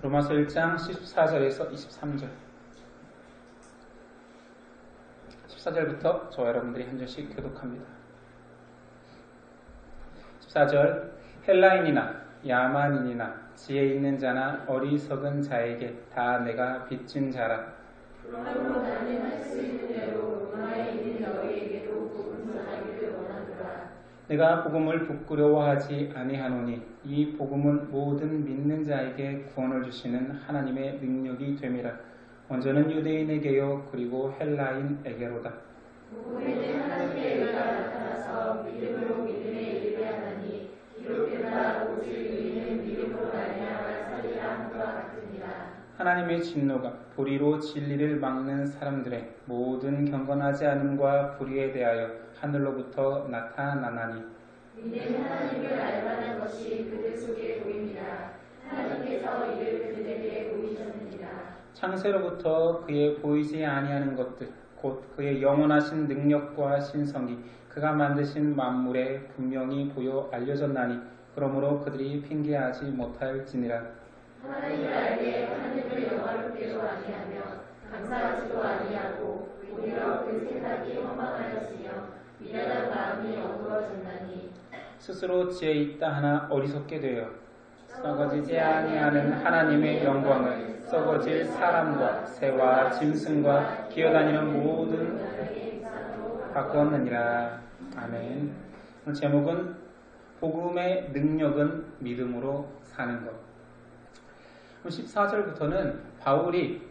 로마서 1장 14절에서 23절. 14절부터 저와 여러분들이 한 절씩 교독합니다. 14절. 헬라인이나 야만인이나 지혜 있는 자나 어리석은 자에게 다 내가 빚진 자라. 그러므로 나는 할 수 있는 대로 로마에 있는 너희에게도 복음 전하기를 원하노라. 내가 복음을 부끄러워하지 아니하노니 이 복음은 모든 믿는 자에게 구원을 주시는 하나님의 능력이 됨이라. 먼저는 유대인에게요 그리고 헬라인에게로다. 복음에는 하나님의 의가 나타나서 믿음으로 믿음에 이르게 하나니 기록된바 오직 의인은 믿음으로 말미암아 살리라 함과 같으니라. 하나님의 진노가 불의로 진리를 막는 사람들의 모든 경건하지 않음과 불의에 대하여 하늘로부터 나타나나니 이는 하나님을 알만한 것이 그들 속에 보입니다. 하나님께서 이를 그들에게 보이셨느니라. 창세로부터 그의 보이지 아니하는 것들 곧 그의 영원하신 능력과 신성이 그가 만드신 만물에 분명히 보여 알려졌나니 그러므로 그들이 핑계하지 못할지니라. 하나님을 알게 하나님을 영화롭게도 아니하며 감사하지도 아니하고 오히려 그 생각이 허망하였으며 미련한 마음이 어두워졌나니 스스로 지혜 있다 하나 어리석게 되어 썩어지지 아니하는 하나님의 영광을 썩어질 사람과 새와 짐승과 기어다니는 모든 바꾸었느니라. 아멘. 오늘 제목은 복음의 능력은 믿음으로 사는 것. 14절부터는 바울이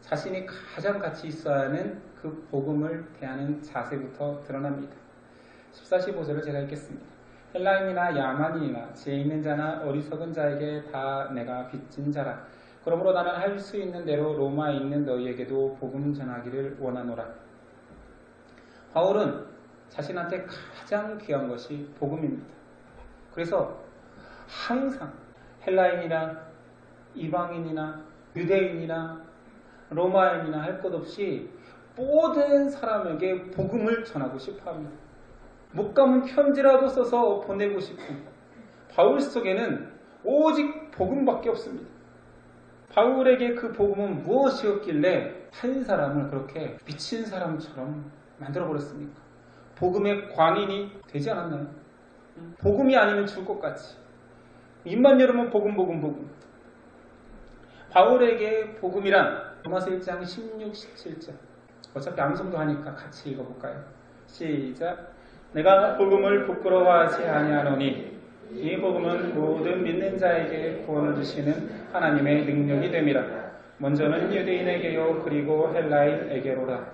자신이 가장 가치 있어야 하는 그 복음을 대하는 자세부터 드러납니다. 14, 15절을 제가 읽겠습니다. 헬라인이나 야만인이나 지혜 있는 자나 어리석은 자에게 다 내가 빚진 자라. 그러므로 나는 할 수 있는 대로 로마에 있는 너희에게도 복음 전하기를 원하노라. 바울은 자신한테 가장 귀한 것이 복음입니다. 그래서 항상 헬라인이나 이방인이나 유대인이나 로마인이나 할 것 없이 모든 사람에게 복음을 전하고 싶어 합니다. 못 가면 편지라도 써서 보내고 싶은 바울 속에는 오직 복음밖에 없습니다. 바울에게 그 복음은 무엇이었길래 한 사람을 그렇게 미친 사람처럼 만들어버렸습니까? 복음의 광인이 되지 않았나요? 복음이 아니면 죽을 것 같이 입만 열으면 복음. 바울에게 복음이란 로마서 1장 16, 17절. 어차피 암송도 하니까 같이 읽어볼까요? 시작. 내가 복음을 부끄러워하지 아니하노니 이 복음은 모든 믿는 자에게 구원을 주시는 하나님의 능력이 됨이라. 먼저는 유대인에게요 그리고 헬라인에게로라.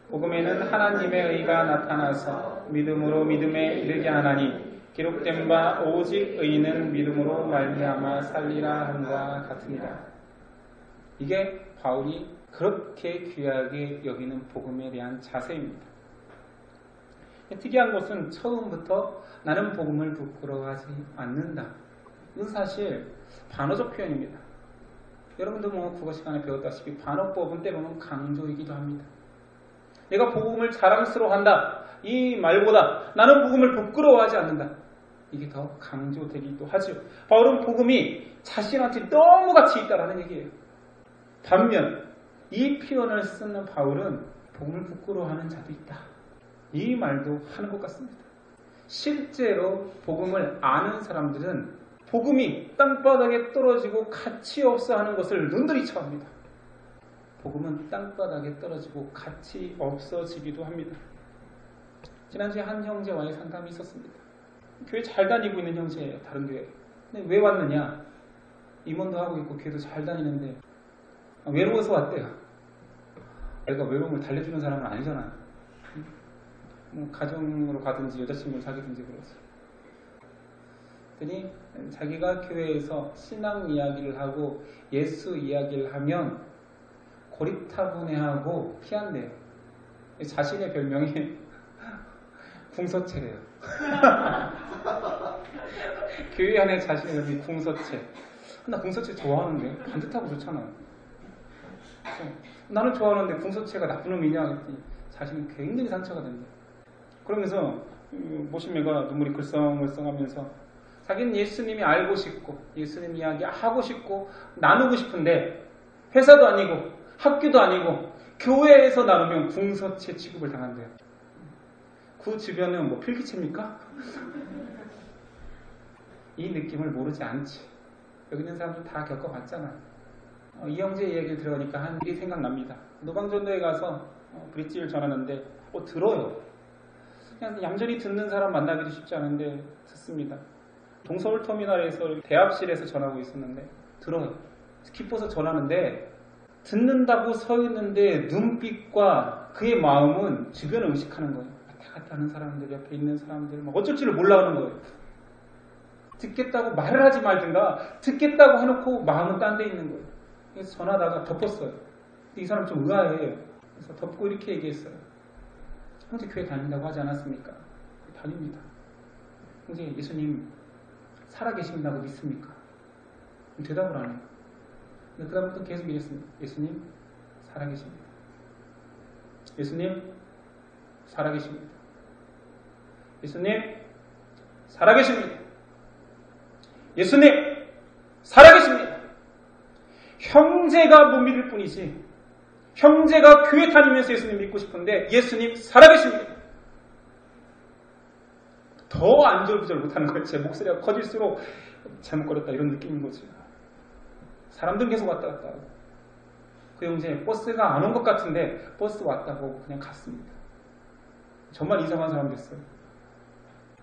복음에는 하나님의 의가 나타나서 믿음으로 믿음에 이르게 하나니 기록된 바 오직 의인은 믿음으로 말미암아 살리라 함과 같으니라. 이게 바울이 그렇게 귀하게 여기는 복음에 대한 자세입니다. 특이한 것은 처음부터 나는 복음을 부끄러워하지 않는다. 이건 사실 반어적 표현입니다. 여러분도 국어 시간에 배웠다시피 반어법은 때로는 강조이기도 합니다. 내가 복음을 자랑스러워한다. 이 말보다 나는 복음을 부끄러워하지 않는다. 이게 더 강조되기도 하죠. 바울은 복음이 자신한테 너무 가치 있다라는 얘기예요. 반면 이 표현을 쓰는 바울은 복음을 부끄러워하는 자도 있다. 이 말도 하는 것 같습니다. 실제로 복음을 아는 사람들은 복음이 땅바닥에 떨어지고 가치 없어 하는 것을 눈들이 쳐합니다. 복음은 땅바닥에 떨어지고 가치 없어지기도 합니다. 지난주에 한 형제와의 상담이 있었습니다. 교회 잘 다니고 있는 형제예요. 다른 교회. 근데 왜 왔느냐? 임원도 하고 있고 교회도 잘 다니는데 외로워서 왔대요. 내가 외로움을 달래주는 사람은 아니잖아요. 가정으로 가든지 여자친구를 사귀든지 그러지. 그랬더니 자기가 교회에서 신앙 이야기를 하고 예수 이야기를 하면 고리타분해하고 피한대요. 자신의 별명이 궁서체래요. 교회 안에 자신의 별명이 궁서체. 나 궁서체 좋아하는데 반듯하고 좋잖아요. 나는 좋아하는데 궁서체가 나쁜 놈이냐 그랬더니 자신이 굉장히 상처가 된다. 그러면서 모심애가 눈물이 글썽글썽하면서 자기는 예수님이 알고 싶고 예수님 이야기 하고 싶고 나누고 싶은데 회사도 아니고 학교도 아니고 교회에서 나누면 궁서체 취급을 당한대요. 그 주변은 뭐 필기체입니까? 이 느낌을 모르지 않지. 여기 있는 사람들 다 겪어봤잖아요. 이영재 얘기를 들으니까 한 일이 생각납니다. 노방전도에 가서 브릿지를 전하는데 들어요. 그냥 얌전히 듣는 사람 만나기도 쉽지 않은데 듣습니다. 동서울터미널에서 대합실에서 전하고 있었는데 들어요. 기뻐서 전하는데 듣는다고 서 있는데 눈빛과 그의 마음은 주변을 의식하는 거예요. 왔다 갔다 하는 사람들, 옆에 있는 사람들 막 어쩔 줄을 몰라 하는 거예요. 듣겠다고 말을 하지 말든가 듣겠다고 해놓고 마음은 딴 데 있는 거예요. 그래서 전하다가 덮었어요. 근데 이 사람 좀 의아해요. 그래서 덮고 이렇게 얘기했어요. 형제 교회 다닌다고 하지 않았습니까? 다닙니다. 형제 예수님 살아계신다고 믿습니까? 대답을 안 해요. 근데 그 다음부터 계속 이랬습니다. 예수님 살아계십니다. 예수님 살아계십니다. 예수님 살아계십니다. 예수님 살아계십니다. 형제가 못 믿을 뿐이지 형제가 교회 다니면서 예수님 믿고 싶은데 예수님 살아계십니다. 더 안절부절 못하는 거예요. 제 목소리가 커질수록 잘못거렸다 이런 느낌인 거지. 사람들은 계속 왔다 갔다 하고 그 형제 버스가 안 온 것 같은데 버스 왔다고 그냥 갔습니다. 정말 이상한 사람 됐어요.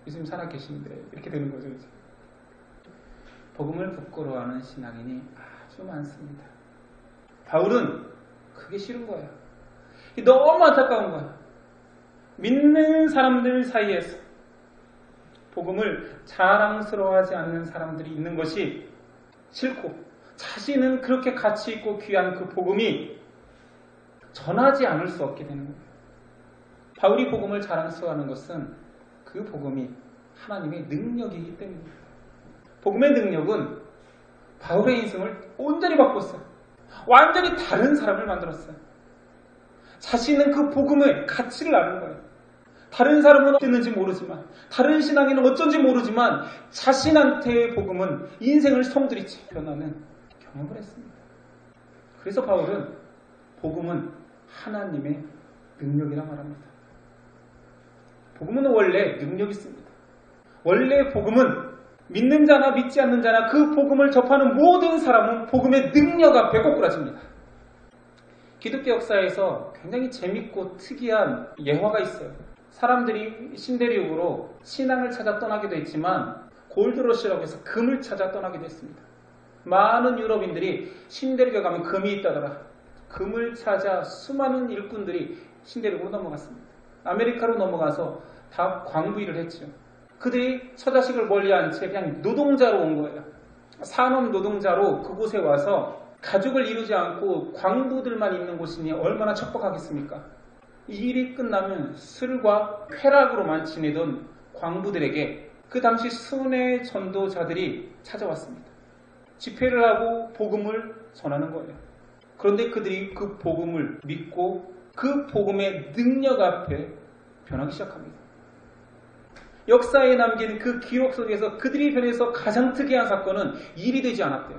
예수님 살아계신데 이렇게 되는 거죠. 이제. 복음을 부끄러워하는 신앙인이 아주 많습니다. 바울은 그게 싫은 거예요. 너무 안타까운 거예요. 믿는 사람들 사이에서 복음을 자랑스러워하지 않는 사람들이 있는 것이 싫고 자신은 그렇게 가치 있고 귀한 그 복음이 전하지 않을 수 없게 되는 거예요. 바울이 복음을 자랑스러워하는 것은 그 복음이 하나님의 능력이기 때문입니다. 복음의 능력은 바울의 인생을 온전히 바꿨어요. 완전히 다른 사람을 만들었어요. 자신은 그 복음의 가치를 아는 거예요. 다른 사람은 어땠는지 모르지만 다른 신앙인은 어쩐지 모르지만 자신한테의 복음은 인생을 송두리째 변하는 경험을 했습니다. 그래서 바울은 복음은 하나님의 능력이라 말합니다. 복음은 원래 능력이 있습니다. 원래 복음은 믿는 자나 믿지 않는 자나 그 복음을 접하는 모든 사람은 복음의 능력 앞에 꼬꾸라집니다. 기독교 역사에서 굉장히 재밌고 특이한 예화가 있어요. 사람들이 신대륙으로 신앙을 찾아 떠나기도 했지만 골드러시라고 해서 금을 찾아 떠나기도 했습니다. 많은 유럽인들이 신대륙에 가면 금이 있다더라. 금을 찾아 수많은 일꾼들이 신대륙으로 넘어갔습니다. 아메리카로 넘어가서 다 광부 일을 했죠. 그들이 처자식을 멀리한 채 그냥 노동자로 온 거예요. 산업 노동자로 그곳에 와서 가족을 이루지 않고 광부들만 있는 곳이니 얼마나 척박하겠습니까? 이 일이 끝나면 술과 쾌락으로만 지내던 광부들에게 그 당시 순회 전도자들이 찾아왔습니다. 집회를 하고 복음을 전하는 거예요. 그런데 그들이 그 복음을 믿고 그 복음의 능력 앞에 변하기 시작합니다. 역사에 남긴 그 기록 속에서 그들이 변해서 가장 특이한 사건은 일이 되지 않았대요.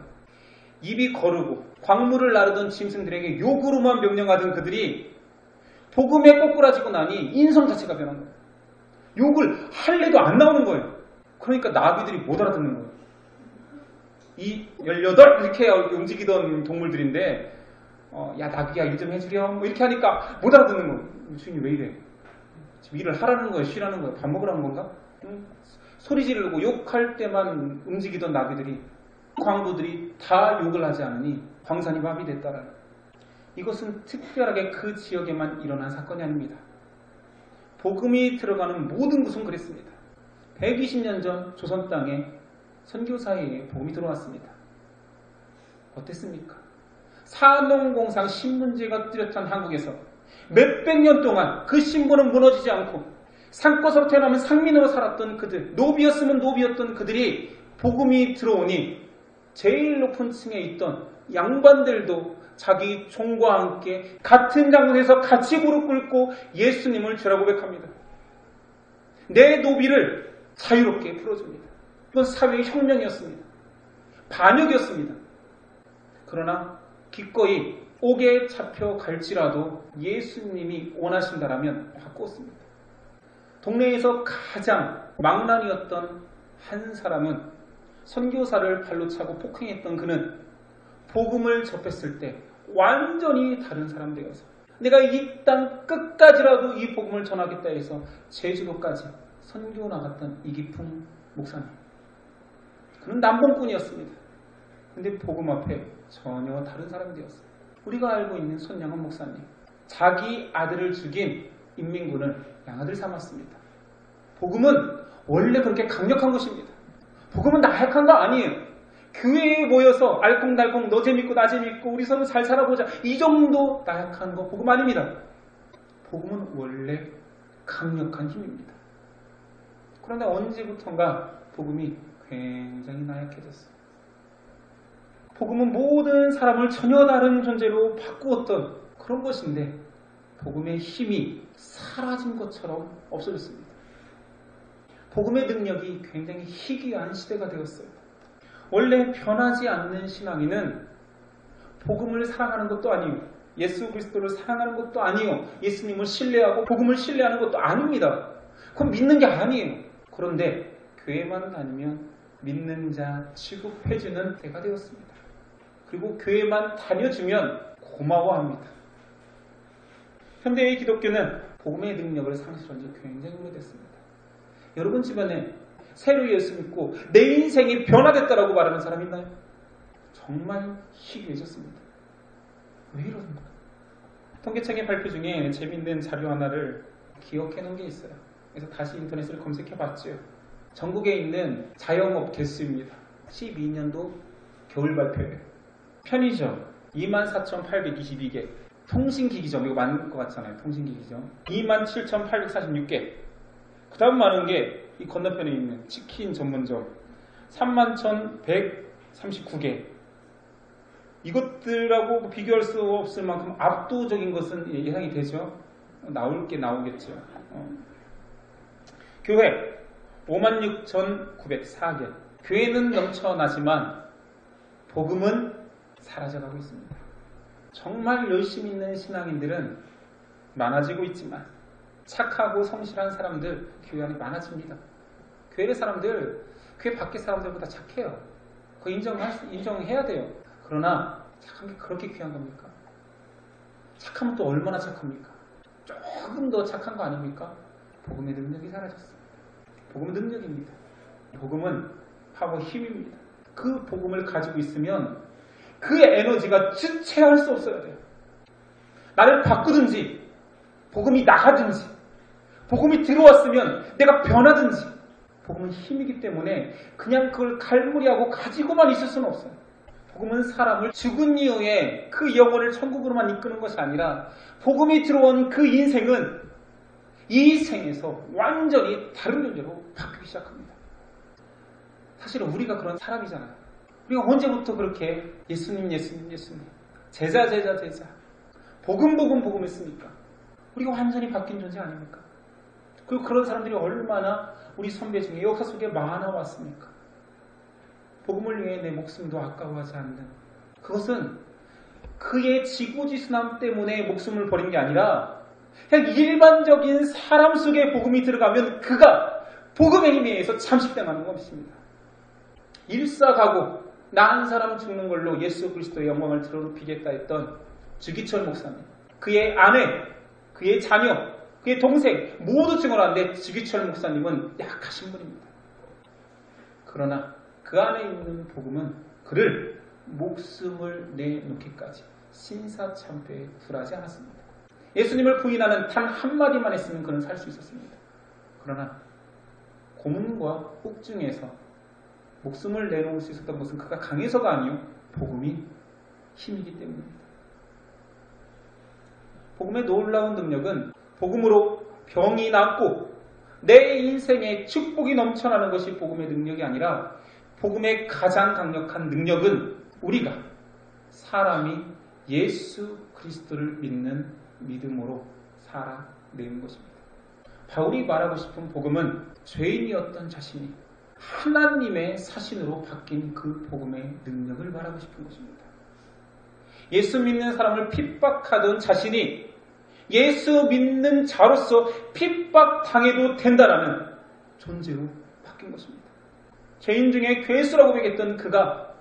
입이 거르고 광물을 나르던 짐승들에게 욕으로만 명령하던 그들이 복음에 꼬꾸라지고 나니 인성 자체가 변한 거예요. 욕을 할래도 안 나오는 거예요. 그러니까 나비들이 못 알아듣는 거예요. 이 18 이렇게 움직이던 동물들인데 야 나비야 일 좀 해주렴 뭐 이렇게 하니까 못 알아듣는 거예요. 주인이 왜 이래? 지금 일을 하라는 거예요? 쉬라는 거예요? 밥 먹으라는 건가? 소리 지르고 욕할 때만 움직이던 나비들이 광부들이 다 욕을 하지 않으니 광산이 마비됐다라는 이것은 특별하게 그 지역에만 일어난 사건이 아닙니다. 복음이 들어가는 모든 곳은 그랬습니다. 120년 전 조선 땅에 선교사회에 복음이 들어왔습니다. 어땠습니까? 산업공상 신문제가 뚜렷한 한국에서 몇백 년 동안 그 신분은 무너지지 않고 산것으로 태어나면 상민으로 살았던 그들, 노비였으면 노비였던 그들이 복음이 들어오니 제일 높은 층에 있던 양반들도 자기 종과 함께 같은 장소에서 같이 무릎 꿇고 예수님을 죄라 고백합니다. 내 노비를 자유롭게 풀어줍니다. 이건 사회의 혁명이었습니다. 반역이었습니다. 그러나 기꺼이 옥에 잡혀갈지라도 예수님이 원하신다라면 바꿨습니다. 동네에서 가장 망난이었던 한 사람은 선교사를 발로 차고 폭행했던 그는 복음을 접했을 때 완전히 다른 사람 되어서 내가 이 땅 끝까지라도 이 복음을 전하겠다 해서 제주도까지 선교 나갔던 이기풍 목사님. 그는 남봉꾼이었습니다. 근데 복음 앞에 전혀 다른 사람이 되었어요. 우리가 알고 있는 손양원 목사님. 자기 아들을 죽인 인민군을 양아들 삼았습니다. 복음은 원래 그렇게 강력한 것입니다. 복음은 나약한 거 아니에요. 교회에 모여서 알콩달콩 너 재밌고 나 재밌고 우리 서로 잘 살아보자 이 정도 나약한 거 복음 아닙니다. 복음은 원래 강력한 힘입니다. 그런데 언제부턴가 복음이 굉장히 나약해졌어요. 복음은 모든 사람을 전혀 다른 존재로 바꾸었던 그런 것인데 복음의 힘이 사라진 것처럼 없어졌습니다. 복음의 능력이 굉장히 희귀한 시대가 되었어요. 원래 변하지 않는 신앙인은 복음을 사랑하는 것도 아니고 예수 그리스도를 사랑하는 것도 아니요 예수님을 신뢰하고 복음을 신뢰하는 것도 아닙니다. 그건 믿는 게 아니에요. 그런데 교회만 다니면 믿는 자 취급해주는 때가 되었습니다. 그리고 교회만 다녀주면 고마워합니다. 현대의 기독교는 복음의 능력을 상실한 지 굉장히 오래됐습니다. 여러분 주변에 새로 예수 믿고 내 인생이 변화됐다라고 말하는 사람 있나요? 정말 희귀해졌습니다. 왜 이러는가? 통계청의 발표 중에 재미있는 자료 하나를 기억해 놓은 게 있어요. 그래서 다시 인터넷을 검색해 봤죠. 전국에 있는 자영업 개수입니다. 12년도 겨울 발표예요. 편의점 24,822개, 통신기기점 이거 맞는 것 같잖아요. 통신기기점 27,846개. 그 다음 많은 게 이 건너편에 있는 치킨 전문점 31,139개. 이것들하고 비교할 수 없을 만큼 압도적인 것은 예상이 되죠. 나올 게 나오겠죠. 교회 56,904개. 교회는 넘쳐나지만 복음은 사라져가고 있습니다. 정말 열심히 있는 신앙인들은 많아지고 있지만 착하고 성실한 사람들 교회 안에 많아집니다. 교회 사람들, 교회 밖의 사람들보다 착해요. 그거 인정해야 돼요. 그러나 착한 게 그렇게 귀한 겁니까? 착하면 또 얼마나 착합니까? 조금 더 착한 거 아닙니까? 복음의 능력이 사라졌습니다. 복음은 능력입니다. 복음은 파워 힘입니다. 그 복음을 가지고 있으면 그의 에너지가 주체할 수 없어야 돼요. 나를 바꾸든지 복음이 나가든지 복음이 들어왔으면 내가 변하든지 복음은 힘이기 때문에 그냥 그걸 갈무리하고 가지고만 있을 수는 없어요. 복음은 사람을 죽은 이후에 그 영혼을 천국으로만 이끄는 것이 아니라 복음이 들어온 그 인생은 이 생에서 완전히 다른 존재로 바뀌기 시작합니다. 사실은 우리가 그런 사람이잖아요. 우리가 언제부터 그렇게 예수님 제자 복음 했습니까? 우리가 완전히 바뀐 존재 아닙니까? 그리고 그런 사람들이 얼마나 우리 선배 중에 역사 속에 많아왔습니까? 복음을 위해 내 목숨도 아까워하지 않는 그것은 그의 지고지순함 때문에 목숨을 버린 게 아니라 그냥 일반적인 사람 속에 복음이 들어가면 그가 복음의 힘에 의해서 잠식당하는 것입니다. 일사가고 나 한 사람 죽는 걸로 예수 그리스도의 영광을 드러눕히겠다 했던 주기철 목사님, 그의 아내, 그의 자녀, 그의 동생 모두 증언하는데 주기철 목사님은 약하신 분입니다. 그러나 그 안에 있는 복음은 그를 목숨을 내놓기까지 신사참배에 굴하지 않았습니다. 예수님을 부인하는 단 한마디만 했으면 그는 살 수 있었습니다. 그러나 고문과 옥중에서 목숨을 내놓을 수 있었던 것은 그가 강해서가 아니요 복음이 힘이기 때문입니다. 복음의 놀라운 능력은 복음으로 병이 낫고 내 인생에 축복이 넘쳐나는 것이 복음의 능력이 아니라 복음의 가장 강력한 능력은 우리가 사람이 예수 그리스도를 믿는 믿음으로 살아내는 것입니다. 바울이 말하고 싶은 복음은 죄인이었던 자신이 하나님의 사신으로 바뀐 그 복음의 능력을 말하고 싶은 것입니다. 예수 믿는 사람을 핍박하던 자신이 예수 믿는 자로서 핍박당해도 된다라는 존재로 바뀐 것입니다. 죄인 중에 괴수라고 얘기했던 그가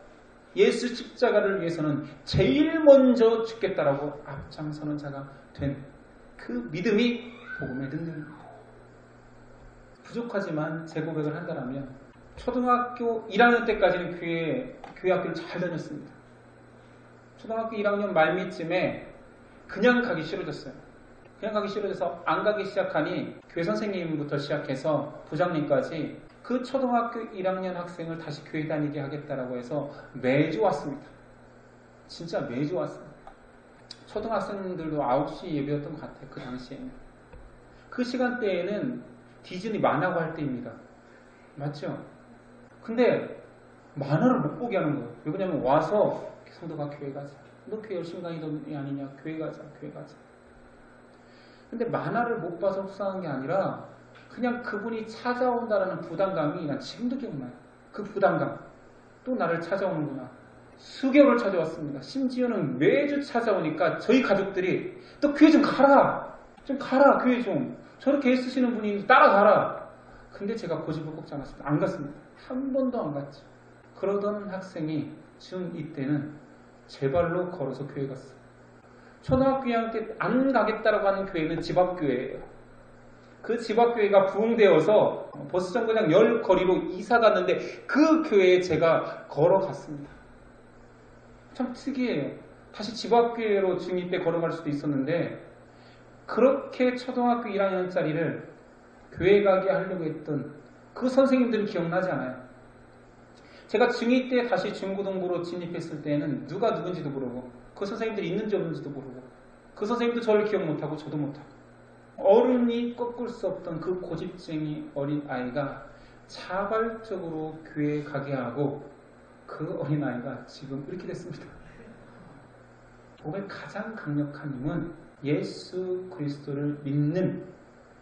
예수 십자가를 위해서는 제일 먼저 죽겠다라고 앞장서는 자가 된 그 믿음이 복음의 능력입니다. 부족하지만 제 고백을 한다면 초등학교 1학년 때까지는 교회 학교를 잘 다녔습니다. 초등학교 1학년 말미쯤에 그냥 가기 싫어졌어요. 그냥 가기 싫어져서 안 가기 시작하니 교회 선생님부터 시작해서 부장님까지 그 초등학교 1학년 학생을 다시 교회 다니게 하겠다라고 해서 매주 왔습니다. 진짜 매주 왔습니다. 초등학생들도 9시 예배였던 것 같아요. 그 당시에는. 그 시간대에는 디즈니 만화고 할 때입니다. 맞죠? 근데 만화를 못 보게 하는 거예요. 왜 그러냐면 와서 성도가 교회 가자. 너 교회 열심히 다니더니 아니냐. 교회 가자. 교회 가자. 근데 만화를 못 봐서 속상한 게 아니라 그냥 그분이 찾아온다라는 부담감이 난 지금도 기억나요. 그 부담감. 또 나를 찾아오는구나. 수개월을 찾아왔습니다. 심지어는 매주 찾아오니까 저희 가족들이 또 교회 좀 가라. 좀 가라. 교회 좀. 저렇게 애쓰시는 분이 따라가라. 근데 제가 고집을 꺾지 않았습니다. 안 갔습니다. 한 번도 안 갔죠. 그러던 학생이 중2 때는 제 발로 걸어서 교회 갔어요. 초등학교 2학년 때 안 가겠다라고 하는 교회는 집앞교회예요. 그 집앞교회가 부흥되어서 버스 정거장 10거리로 이사 갔는데 그 교회에 제가 걸어갔습니다. 참 특이해요. 다시 집앞교회로 중2 때 걸어갈 수도 있었는데 그렇게 초등학교 1학년짜리를 교회 가게 하려고 했던 그 선생님들은 기억나지 않아요. 제가 중2 때 다시 중고등부로 진입했을 때는 누가 누군지도 모르고 그 선생님들이 있는지 없는지도 모르고 그 선생님도 저를 기억 못하고 저도 못하고 어른이 꺾을 수 없던 그 고집쟁이 어린 아이가 자발적으로 교회에 가게 하고 그 어린 아이가 지금 이렇게 됐습니다. 복음의 가장 강력한 힘은 예수 그리스도를 믿는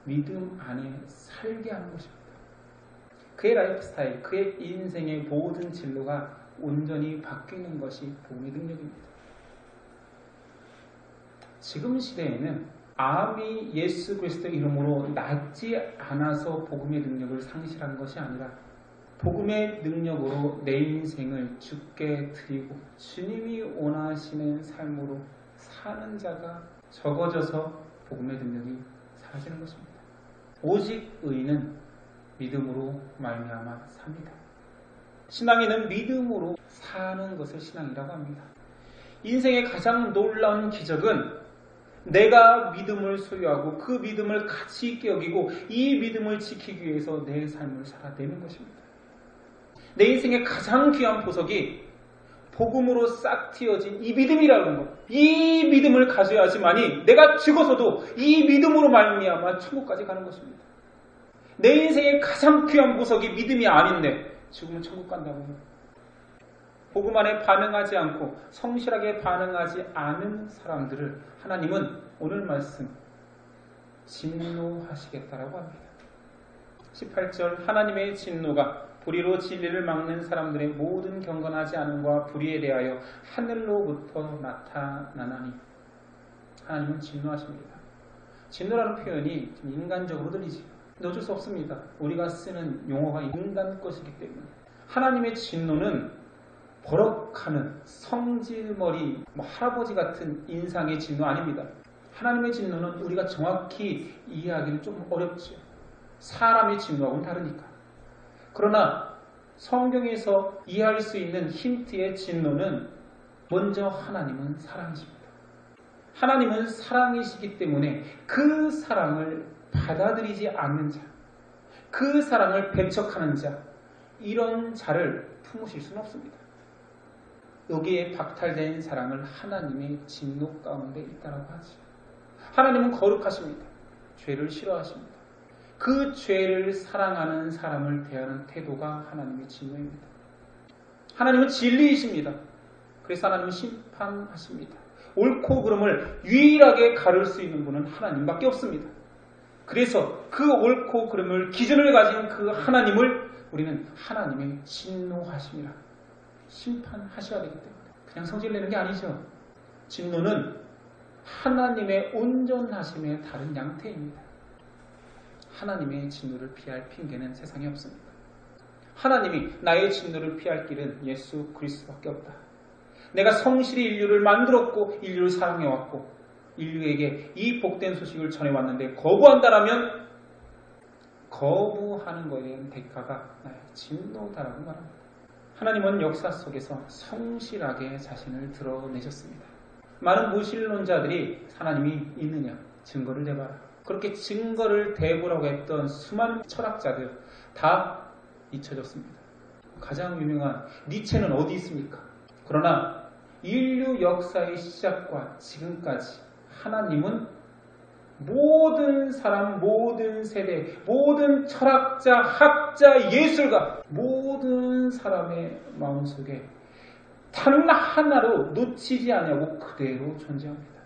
믿음 안에 살게 하는 것입니다. 그의 라이프 스타일, 그의 인생의 모든 진로가 온전히 바뀌는 것이 복음의 능력입니다. 지금 시대에는 암이 예수 그리스도의 이름으로 낫지 않아서 복음의 능력을 상실한 것이 아니라 복음의 능력으로 내 인생을 주께 드리고 주님이 원하시는 삶으로 사는 자가 적어져서 복음의 능력이 사라지는 것입니다. 오직 의인은 믿음으로 말미암아 삽니다. 신앙인은 믿음으로 사는 것을 신앙이라고 합니다. 인생의 가장 놀라운 기적은 내가 믿음을 소유하고 그 믿음을 가치 있게 여기고 이 믿음을 지키기 위해서 내 삶을 살아내는 것입니다. 내 인생의 가장 귀한 보석이 복음으로 싹 틔어진 이 믿음이라는 것. 이 믿음을 가져야지만이 내가 죽어서도 이 믿음으로 말미암아 천국까지 가는 것입니다. 내 인생의 가장 귀한 보석이 믿음이 아닌데 죽으면 천국 간다고 해요. 복음 안에 반응하지 않고 성실하게 반응하지 않은 사람들을 하나님은 오늘 말씀 진노하시겠다라고 합니다. 18절 하나님의 진노가 불의로 진리를 막는 사람들의 모든 경건하지 않음과 불의에 대하여 하늘로부터 나타나나니 하나님은 진노하십니다. 진노라는 표현이 좀 인간적으로 들리지. 근데 어쩔 수 없습니다. 우리가 쓰는 용어가 인간 것이기 때문에 하나님의 진노는 버럭하는 성질머리 할아버지 같은 인상의 진노 아닙니다. 하나님의 진노는 우리가 정확히 이해하기는 좀 어렵죠. 사람의 진노하고는 다르니까. 그러나 성경에서 이해할 수 있는 힌트의 진노는 먼저 하나님은 사랑이십니다. 하나님은 사랑이시기 때문에 그 사랑을 받아들이지 않는 자, 그 사랑을 배척하는 자, 이런 자를 품으실 수는 없습니다. 여기에 박탈된 사랑을 하나님의 진노 가운데 있다라고 하죠. 하나님은 거룩하십니다. 죄를 싫어하십니다. 그 죄를 사랑하는 사람을 대하는 태도가 하나님의 진노입니다. 하나님은 진리이십니다. 그래서 하나님은 심판하십니다. 옳고 그름을 유일하게 가를 수 있는 분은 하나님밖에 없습니다. 그래서 그 옳고 그름을 기준을 가진 그 하나님을 우리는 하나님의 진노하심이라 심판하셔야 되기 때문에 그냥 성질 내는 게 아니죠. 진노는 하나님의 온전하심의 다른 양태입니다. 하나님의 진노를 피할 핑계는 세상에 없습니다. 하나님이 나의 진노를 피할 길은 예수 그리스도밖에 없다. 내가 성실히 인류를 만들었고 인류를 사랑해왔고 인류에게 이 복된 소식을 전해왔는데 거부한다라면 거부하는 것에 대한 대가가 나의 진노다라고 말합니다. 하나님은 역사 속에서 성실하게 자신을 드러내셨습니다. 많은 무신론자들이 하나님이 있느냐 증거를 대봐라. 그렇게 증거를 대보라고 했던 수많은 철학자들 다 잊혀졌습니다. 가장 유명한 니체는 어디 있습니까? 그러나 인류 역사의 시작과 지금까지 하나님은 모든 사람, 모든 세대, 모든 철학자, 학자, 예술가 모든 사람의 마음속에 단 하나로 놓치지 않냐고 그대로 존재합니다.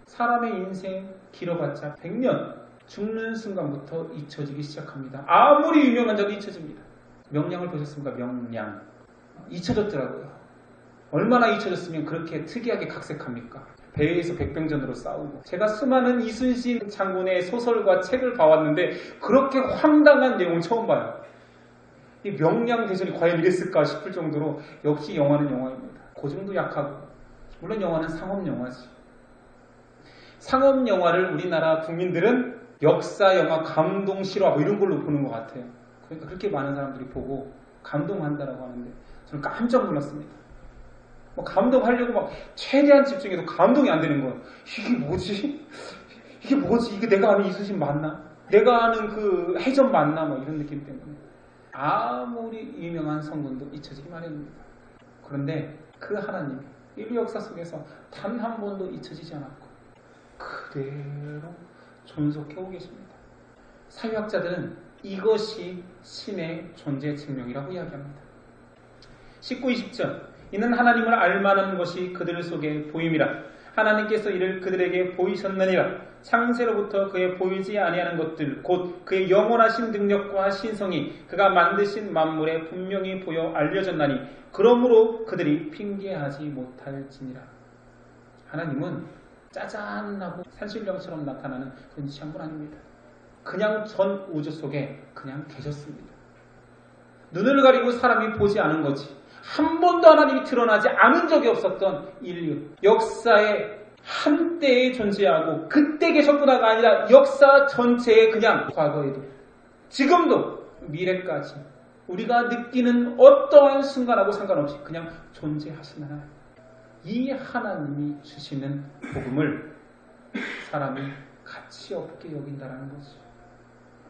사람의 인생 길어봤자 100년 죽는 순간부터 잊혀지기 시작합니다. 아무리 유명한 자도 잊혀집니다. 명량을 보셨습니까? 명량. 잊혀졌더라고요. 얼마나 잊혀졌으면 그렇게 특이하게 각색합니까? 배에서 백병전으로 싸우고. 제가 수많은 이순신 장군의 소설과 책을 봐왔는데 그렇게 황당한 내용을 처음 봐요. 이 명량대전이 과연 이랬을까 싶을 정도로 역시 영화는 영화입니다. 고증도 약하고 물론 영화는 상업영화지. 상업영화를 우리나라 국민들은 역사영화, 감동 실화 뭐 이런 걸로 보는 것 같아요. 그러니까 그렇게 많은 사람들이 보고 감동한다라고 하는데 저는 깜짝 놀랐습니다. 뭐 감동하려고 막 최대한 집중해도 감동이 안 되는 거예요. 이게 뭐지? 이게 뭐지? 이게 내가 아는 이순신 맞나? 내가 아는 그 해전 맞나? 뭐 이런 느낌 때문에 아무리 유명한 성분도 잊혀지기 마련입니다. 그런데 그 하나님이 인류 역사 속에서 단 한 번도 잊혀지지 않았고 그대로 존속해 오고 계십니다. 사회학자들은 이것이 신의 존재 증명이라고 이야기합니다. 19, 20절 이는 하나님을 알만한 것이 그들 속에 보임이라. 하나님께서 이를 그들에게 보이셨느니라. 창세로부터 그의 보이지 아니하는 것들 곧 그의 영원하신 능력과 신성이 그가 만드신 만물에 분명히 보여 알려졌나니 그러므로 그들이 핑계하지 못할지니라. 하나님은 짜잔하고 산신령처럼 나타나는 그런 분 아닙니다. 그냥 전 우주 속에 그냥 계셨습니다. 눈을 가리고 사람이 보지 않은 거지. 한 번도 하나님이 드러나지 않은 적이 없었던 인류 역사에 한때에 존재하고 그때 계셨구나가 아니라 역사 전체에 그냥 과거에도 지금도 미래까지 우리가 느끼는 어떠한 순간하고 상관없이 그냥 존재하시는 하나님. 이 하나님이 주시는 복음을 사람이 가치 없게 여긴다는 거죠.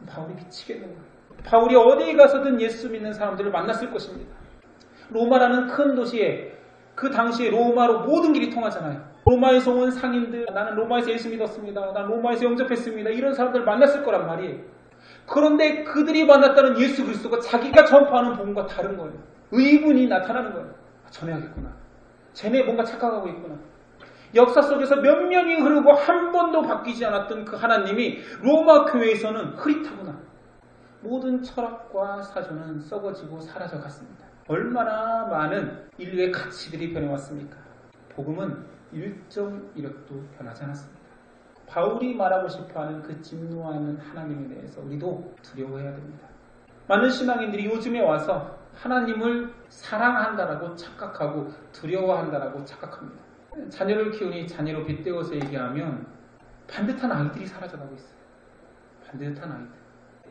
바울이 미치겠는 거예요. 바울이 어디에 가서든 예수 믿는 사람들을 만났을 것입니다. 로마라는 큰 도시에 그 당시에 로마로 모든 길이 통하잖아요. 로마에서 온 상인들, 나는 로마에서 예수 믿었습니다. 나는 로마에서 영접했습니다. 이런 사람들을 만났을 거란 말이에요. 그런데 그들이 만났다는 예수 그리스도가 자기가 전파하는 복음과 다른 거예요. 의분이 나타나는 거예요. 전해야겠구나. 쟤네 뭔가 착각하고 있구나. 역사 속에서 몇 년이 흐르고 한 번도 바뀌지 않았던 그 하나님이 로마 교회에서는 흐릿하구나. 모든 철학과 사조는 썩어지고 사라져 갔습니다. 얼마나 많은 인류의 가치들이 변해왔습니까? 복음은 1.1획도 변하지 않았습니다. 바울이 말하고 싶어하는 그 진노하는 하나님에 대해서 우리도 두려워해야 됩니다. 많은 신앙인들이 요즘에 와서 하나님을 사랑한다라고 착각하고 두려워한다라고 착각합니다. 자녀를 키우니 자녀로 빗대어서 얘기하면 반듯한 아이들이 사라져가고 있어요. 반듯한 아이들.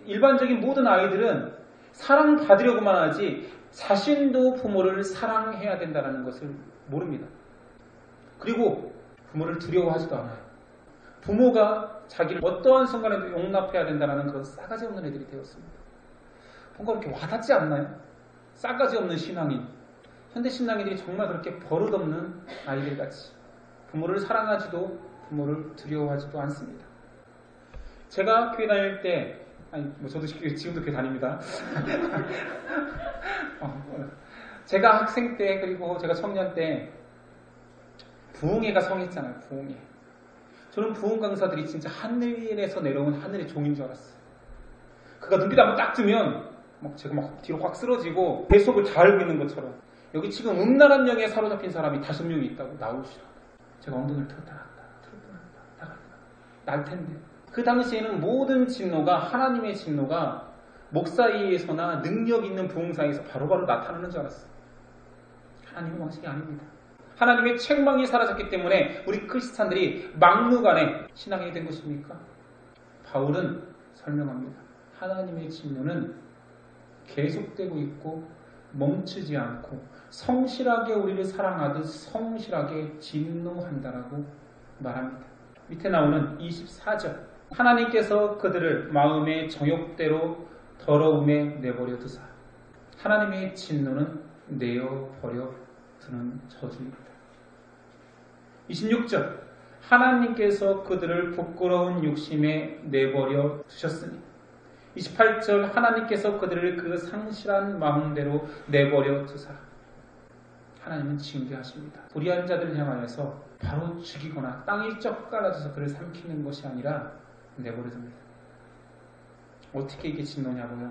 일반적인 모든 아이들은 사랑받으려고만 하지 자신도 부모를 사랑해야 된다는 것을 모릅니다. 그리고 부모를 두려워하지도 않아요. 부모가 자기를 어떠한 순간에도 용납해야 된다는 그런 싸가지 없는 애들이 되었습니다. 뭔가 이렇게 와닿지 않나요? 싸가지 없는 신앙인. 현대 신앙인들이 정말 그렇게 버릇없는 아이들같이 부모를 사랑하지도 부모를 두려워하지도 않습니다. 제가 교회 다닐 때 저도 지금도 교회 다닙니다. 제가 학생 때 그리고 제가 청년 때 부흥회가 성했잖아요. 부흥회. 저는 부흥 강사들이 진짜 하늘에서 내려온 하늘의 종인 줄 알았어요. 그가 눈빛 한번 딱 뜨면 제가 막 뒤로 확 쓰러지고 배속을 다 알고 있는 것처럼 여기 지금 음란한 영에 사로잡힌 사람이 5명이 있다고 나오시라. 제가 엉덩이를 들었다 놨다 날 텐데. 그 당시에는 모든 진노가 하나님의 진노가 목사이에서나 능력 있는 부흥사에서 바로바로 나타나는 줄 알았어요. 하나님의 방식이 아닙니다. 하나님의 책망이 사라졌기 때문에 우리 크리스찬들이 막무가내 신앙이 된 것입니까? 바울은 설명합니다. 하나님의 진노는 계속되고 있고 멈추지 않고 성실하게 우리를 사랑하듯 성실하게 진노한다라고 말합니다. 밑에 나오는 24절. 하나님께서 그들을 마음의 정욕대로 더러움에 내버려 두사. 하나님의 진노는 내어버려 두는 저주입니다. 26절. 하나님께서 그들을 부끄러운 욕심에 내버려 두셨으니. 28절. 하나님께서 그들을 그 상실한 마음대로 내버려 두사. 하나님은 징계하십니다. 불의한 자들을 향하여서 바로 죽이거나 땅이 쩍 갈라져서 그를 삼키는 것이 아니라 내버려 둡니다. 어떻게 이게 진노냐고요?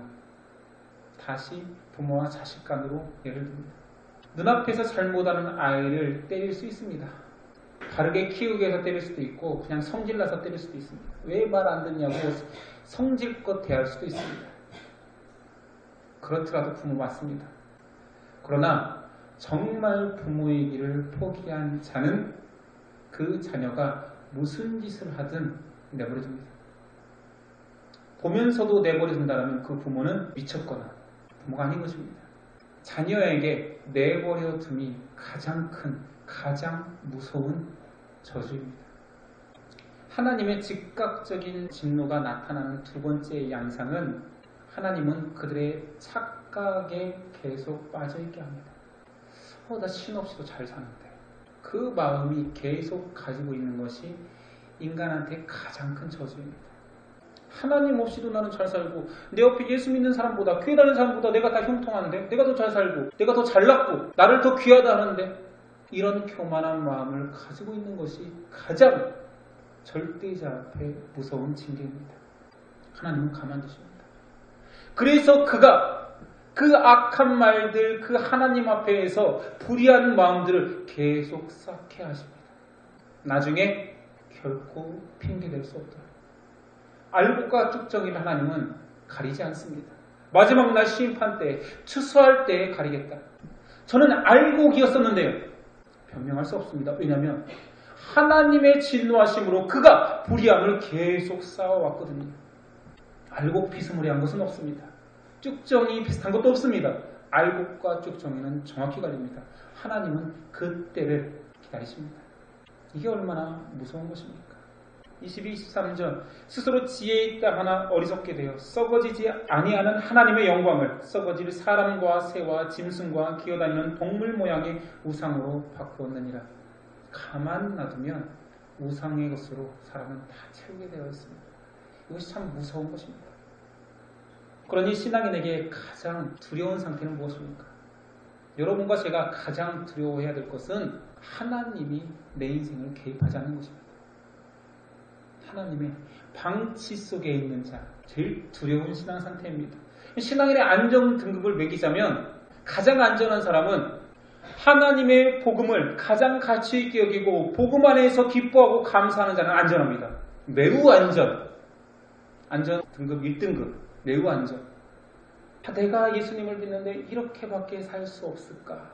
다시 부모와 자식 간으로 예를 듭니다. 눈앞에서 잘못하는 아이를 때릴 수 있습니다. 바르게 키우기 위해서 때릴 수도 있고 그냥 성질나서 때릴 수도 있습니다. 왜 말 안 듣냐고 성질껏 대할 수도 있습니다. 그렇더라도 부모 맞습니다. 그러나 정말 부모의 길을 포기한 자는 그 자녀가 무슨 짓을 하든 내버려둡니다. 보면서도 내버려둔다면 그 부모는 미쳤거나 부모가 아닌 것입니다. 자녀에게 내버려둠이 가장 큰, 가장 무서운 저주입니다. 하나님의 즉각적인 진노가 나타나는 두 번째 양상은 하나님은 그들의 착각에 계속 빠져있게 합니다. 나 신없이도 잘 사는데. 그 마음이 계속 가지고 있는 것이 인간한테 가장 큰 저주입니다. 하나님 없이도 나는 잘 살고 내 옆에 예수 믿는 사람보다 교회 다니는 사람보다 내가 다 형통한데 내가 더 잘 살고 내가 더 잘났고 나를 더 귀하다 하는데 이런 교만한 마음을 가지고 있는 것이 가장 절대자 앞에 무서운 징계입니다. 하나님은 가만두십니다. 그래서 그가 그 악한 말들, 그 하나님 앞에서 불의한 마음들을 계속 쌓게 하십니다. 나중에 결코 핑계댈 수 없도록. 알곡과 쭉정이를 하나님은 가리지 않습니다. 마지막 날 심판 때, 추수할 때 가리겠다. 저는 알곡이었었는데요. 변명할 수 없습니다. 왜냐하면 하나님의 진노하심으로 그가 불의함을 계속 쌓아왔거든요. 알곡 비스무리한 것은 없습니다. 쭉정이 비슷한 것도 없습니다. 알곡과 쭉정이는 정확히 가립니다. 하나님은 그 때를 기다리십니다. 이게 얼마나 무서운 것입니까? 22, 23절. 스스로 지혜 있다 하나 어리석게 되어 썩어지지 아니하는 하나님의 영광을 썩어질 사람과 새와 짐승과 기어다니는 동물 모양의 우상으로 바꾸었느니라. 가만 놔두면 우상의 것으로 사람은 다 채우게 되어 있습니다. 이것이 참 무서운 것입니다. 그러니 신앙인에게 가장 두려운 상태는 무엇입니까? 여러분과 제가 가장 두려워해야 될 것은 하나님이 내 인생을 개입하지 않는 것입니다. 하나님의 방치 속에 있는 자, 제일 두려운 신앙 상태입니다. 신앙인의 안전 등급을 매기자면 가장 안전한 사람은 하나님의 복음을 가장 가치 있게 여기고 복음 안에서 기뻐하고 감사하는 자는 안전합니다. 매우 안전. 안전 등급 1등급. 매우 안전. 내가 예수님을 믿는데 이렇게밖에 살 수 없을까?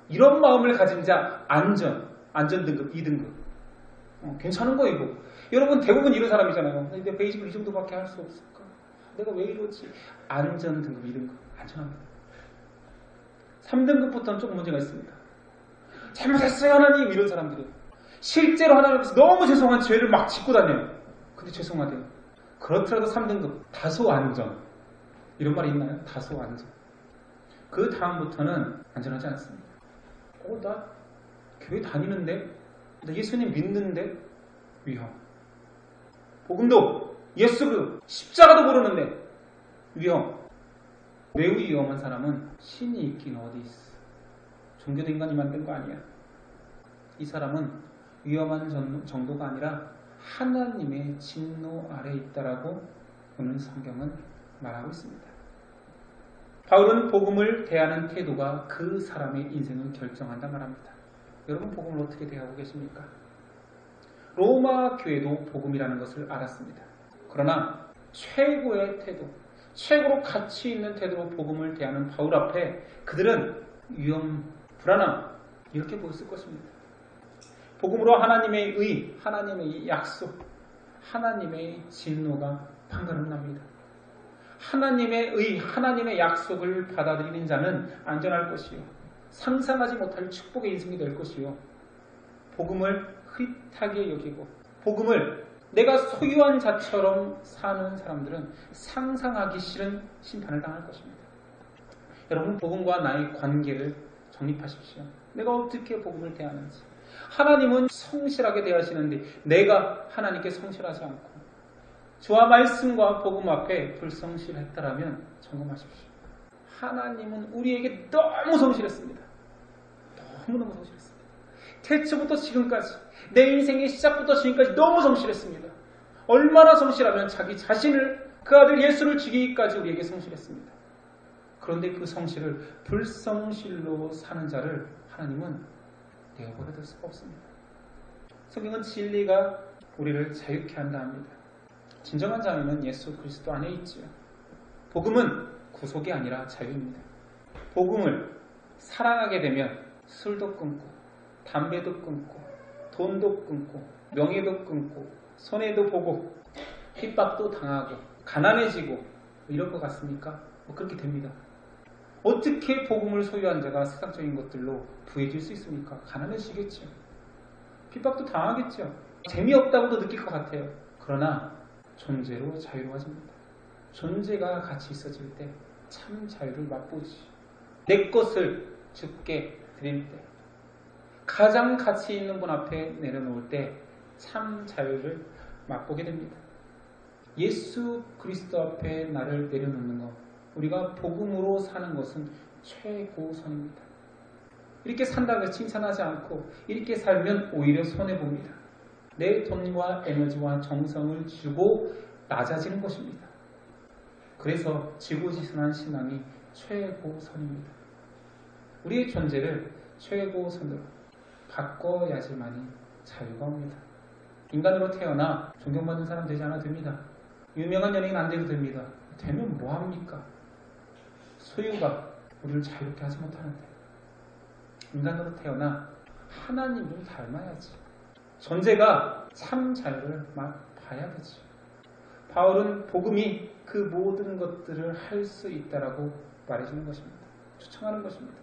이런 마음을 가진 자 안전. 안전 등급 2등급. 괜찮은 거이고. 여러분 대부분 이런 사람이잖아요. 내 베이직을 이 정도밖에 할 수 없을까? 내가 왜 이러지? 안전 등급 2등급. 안전합니다. 3등급부터는 조금 문제가 있습니다. 잘못했어요 하나님 이런 사람들이 실제로 하나님 앞에서 너무 죄송한 죄를 막 짓고 다녀요. 근데 죄송하대요. 그렇더라도 3등급 다소 안전 이런 말이 있나요? 다소 안전. 그 다음부터는 안전하지 않습니다. 나 교회 다니는데 나 예수님 믿는데 위험. 복음도 예수도 십자가도 모르는데 위험. 매우 위험한 사람은 신이 있긴 어디 있어. 종교도 인간이 만든 거 아니야. 이 사람은 위험한 정도가 아니라 하나님의 진노 아래 있다라고 오늘 성경은 말하고 있습니다. 바울은 복음을 대하는 태도가 그 사람의 인생을 결정한다 말합니다. 여러분 복음을 어떻게 대하고 계십니까? 로마 교회도 복음이라는 것을 알았습니다. 그러나 최고의 태도, 최고로 가치 있는 태도로 복음을 대하는 바울 앞에 그들은 위험, 불안함 이렇게 보였을 것입니다. 복음으로 하나님의 의, 하나님의 약속, 하나님의 진노가 판가름납니다. 하나님의 의, 하나님의 약속을 받아들이는 자는 안전할 것이요, 상상하지 못할 축복의 인생이 될 것이요, 복음을 흐릿하게 여기고 복음을 내가 소유한 자처럼 사는 사람들은 상상하기 싫은 심판을 당할 것입니다. 여러분 복음과 나의 관계를 정립하십시오. 내가 어떻게 복음을 대하는지. 하나님은 성실하게 대하시는데 내가 하나님께 성실하지 않고 주와 말씀과 복음 앞에 불성실했다라면 점검하십시오. 하나님은 우리에게 너무 성실했습니다. 너무너무 성실했습니다. 태초부터 지금까지 내 인생의 시작부터 지금까지 너무 성실했습니다. 얼마나 성실하면 자기 자신을 그 아들 예수를 죽이기까지 우리에게 성실했습니다. 그런데 그 성실을 불성실로 사는 자를 하나님은 내어버려 둘 수가 없습니다. 성경은 진리가 우리를 자유케 한다 합니다. 진정한 자유는 예수 그리스도 안에 있지요. 복음은 구속이 아니라 자유입니다. 복음을 사랑하게 되면 술도 끊고 담배도 끊고 돈도 끊고 명예도 끊고 손해도 보고 핍박도 당하고 가난해지고 이럴 것 같습니까? 그렇게 됩니다. 어떻게 복음을 소유한 자가 세상적인 것들로 부해질 수 있습니까? 가난해지겠죠. 핍박도 당하겠죠. 재미없다고도 느낄 것 같아요. 그러나 존재로 자유로워집니다. 존재가 같이 있어질 때 참 자유를 맛보지. 내 것을 주께 드릴 때, 가장 가치 있는 분 앞에 내려놓을 때 참 자유를 맛보게 됩니다. 예수 그리스도 앞에 나를 내려놓는 것, 우리가 복음으로 사는 것은 최고선입니다. 이렇게 산다고 해서 칭찬하지 않고 이렇게 살면 오히려 손해봅니다. 내 돈과 에너지와 정성을 주고 낮아지는 것입니다. 그래서 지고지순한 신앙이 최고선입니다. 우리의 존재를 최고선으로 바꿔야지만이 자유가 옵니다. 인간으로 태어나 존경받는 사람 되지 않아도 됩니다. 유명한 연예인 안 돼도 됩니다. 되면 뭐합니까? 소유가 우리를 자유롭게 하지 못하는데. 인간으로 태어나 하나님 좀 닮아야지. 존재가 참 자유를 봐야 되지. 바울은 복음이 그 모든 것들을 할 수 있다라고 말해주는 것입니다. 추천하는 것입니다.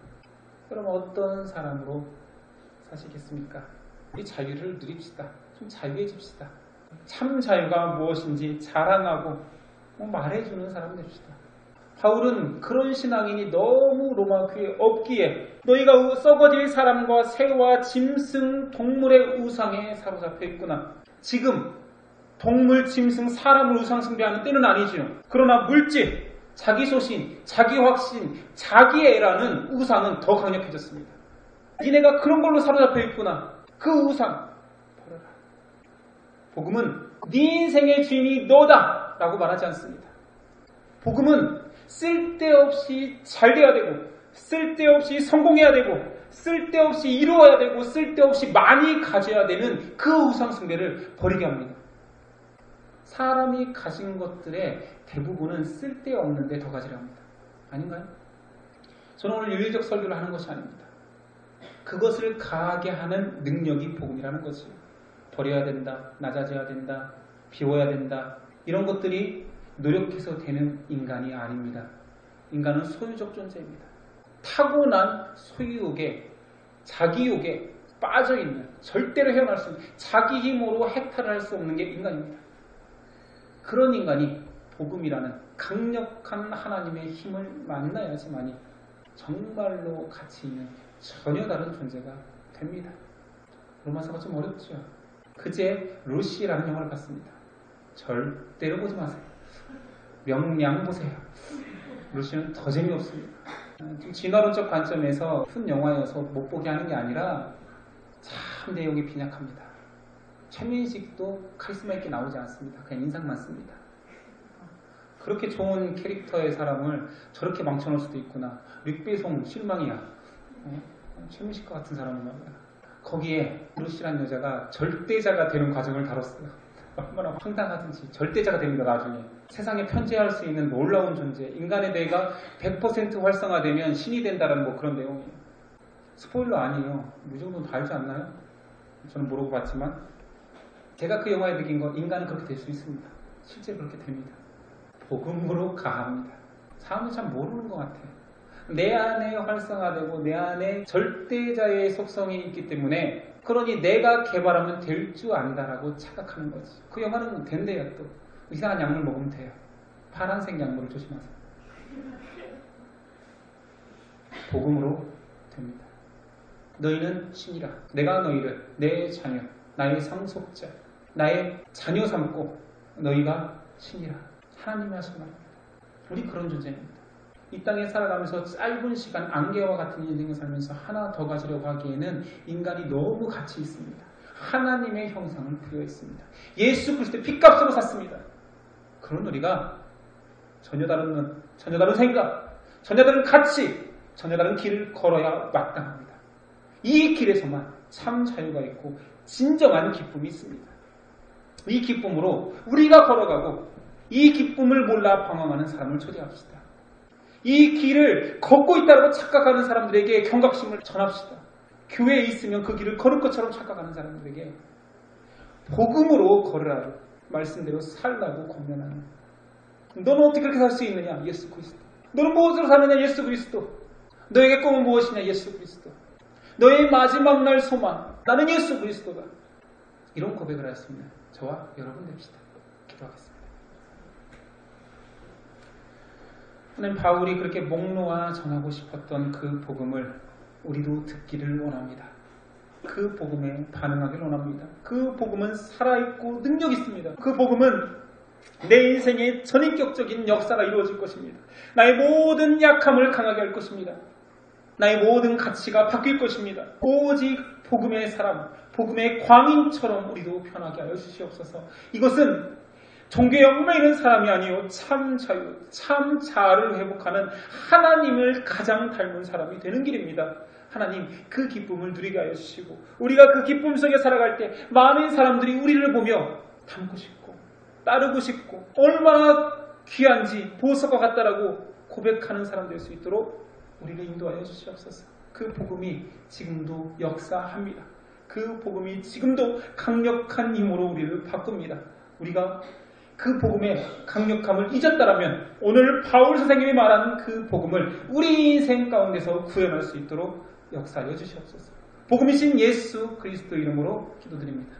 그럼 어떤 사람으로 사시겠습니까? 이 자유를 누립시다. 좀 자유해집시다. 참 자유가 무엇인지 자랑하고 말해주는 사람 됩시다. 바울은 그런 신앙인이 너무 로마 교회에 없기에 너희가 썩어질 사람과 새와 짐승, 동물의 우상에 사로잡혀 있구나. 지금 동물, 짐승, 사람을 우상 숭배하는 때는 아니지요. 그러나 물질, 자기 소신, 자기 확신, 자기애라는 우상은 더 강력해졌습니다. 니네가 그런 걸로 사로잡혀 있구나. 그 우상 버려라. 복음은 네 인생의 주인이 너다 라고 말하지 않습니다. 복음은 쓸데없이 잘 돼야 되고 쓸데없이 성공해야 되고 쓸데없이 이루어야 되고 쓸데없이 많이 가져야 되는 그 우상 숭배를 버리게 합니다. 사람이 가진 것들의 대부분은 쓸데없는데 더 가지려 합니다. 아닌가요? 저는 오늘 유일적 설교를 하는 것이 아닙니다. 그것을 가하게 하는 능력이 복음이라는 거지. 버려야 된다, 낮아져야 된다, 비워야 된다, 이런 것들이 노력해서 되는 인간이 아닙니다. 인간은 소유적 존재입니다. 타고난 소유욕에, 자기욕에 빠져있는, 절대로 헤어날 수 없는, 자기 힘으로 해탈할 수 없는 게 인간입니다. 그런 인간이 복음이라는 강력한 하나님의 힘을 만나야지만이 정말로 가치 있는 전혀 다른 존재가 됩니다. 로마서가 좀 어렵죠. 그제 루시라는 영화를 봤습니다. 절대로 보지 마세요. 명량 보세요. 루시는 더 재미없습니다. 진화론적 관점에서 큰 영화여서 못 보게 하는 게 아니라 참 내용이 빈약합니다. 최민식도 카리스마 있게 나오지 않습니다. 그냥 인상만 씁니다. 그렇게 좋은 캐릭터의 사람을 저렇게 망쳐놓을 수도 있구나. 릭배송 실망이야. 최민식 같은 사람은 말이야. 거기에 루시란 여자가 절대자가 되는 과정을 다뤘어요. 얼마나 황당하든지 절대자가 됩니다. 나중에 세상에 편재할 수 있는 놀라운 존재, 인간의 뇌가 100% 활성화되면 신이 된다는 뭐 그런 내용이에요. 스포일러 아니에요. 이 정도는 다 알지 않나요? 저는 모르고 봤지만 제가 그 영화에 느낀 거, 인간은 그렇게 될 수 있습니다. 실제 그렇게 됩니다. 복음으로 가합니다. 사람은 참 모르는 것 같아요. 내 안에 활성화되고 내 안에 절대자의 속성이 있기 때문에, 그러니 내가 개발하면 될 줄 안다라고 착각하는 거지. 그 영화는 된대요. 또 이상한 약물 먹으면 돼요. 파란색 약물을 조심하세요. 복음으로 됩니다. 너희는 신이라. 내가 너희를 내 자녀, 나의 상속자, 나의 자녀 삼고 너희가 신이라. 하나님이 하신 말입니다. 우리 그런 존재입니다. 이 땅에 살아가면서 짧은 시간, 안개와 같은 인생을 살면서 하나 더 가지려고 하기에는 인간이 너무 가치 있습니다. 하나님의 형상을 부여했습니다. 예수 그리스도의 핏값으로 샀습니다. 그런 우리가 전혀 다른 눈, 전혀 다른 생각, 전혀 다른 가치, 전혀 다른 길을 걸어야 마땅합니다. 이 길에서만 참 자유가 있고 진정한 기쁨이 있습니다. 이 기쁨으로 우리가 걸어가고 이 기쁨을 몰라 방황하는 사람을 초대합시다. 이 길을 걷고 있다고 착각하는 사람들에게 경각심을 전합시다. 교회에 있으면 그 길을 걸을 것처럼 착각하는 사람들에게 복음으로 걸으라고, 말씀대로 살라고 권면하는. 너는 어떻게 그렇게 살 수 있느냐? 예수 그리스도. 너는 무엇으로 사느냐? 예수 그리스도. 너에게 꿈은 무엇이냐? 예수 그리스도. 너의 마지막 날 소망, 나는 예수 그리스도다. 이런 고백을 하였습니다. 저와 여러분 됩시다. 기도하겠습니다. 하나님, 바울이 그렇게 목 놓아 전하고 싶었던 그 복음을 우리도 듣기를 원합니다. 그 복음에 반응하기를 원합니다. 그 복음은 살아있고 능력 있습니다. 그 복음은 내 인생의 전인격적인 역사가 이루어질 것입니다. 나의 모든 약함을 강하게 할 것입니다. 나의 모든 가치가 바뀔 것입니다. 오직 복음의 사람, 복음의 광인처럼 우리도 변하게 하여 주시옵소서. 이것은 종교에 얽매이는 사람이 아니요 참 자유, 참 자아를 회복하는 하나님을 가장 닮은 사람이 되는 길입니다. 하나님, 그 기쁨을 누리게 하여 주시고 우리가 그 기쁨 속에 살아갈 때 많은 사람들이 우리를 보며 닮고 싶고 따르고 싶고 얼마나 귀한지 보석과 같다라고 고백하는 사람 될 수 있도록 우리를 인도하여 주시옵소서. 그 복음이 지금도 역사합니다. 그 복음이 지금도 강력한 힘으로 우리를 바꿉니다. 우리가 그 복음의 강력함을 잊었다라면 오늘 바울 선생님이 말하는 그 복음을 우리 인생 가운데서 구현할 수 있도록 역사하여 주시옵소서. 복음이신 예수 그리스도 이름으로 기도드립니다.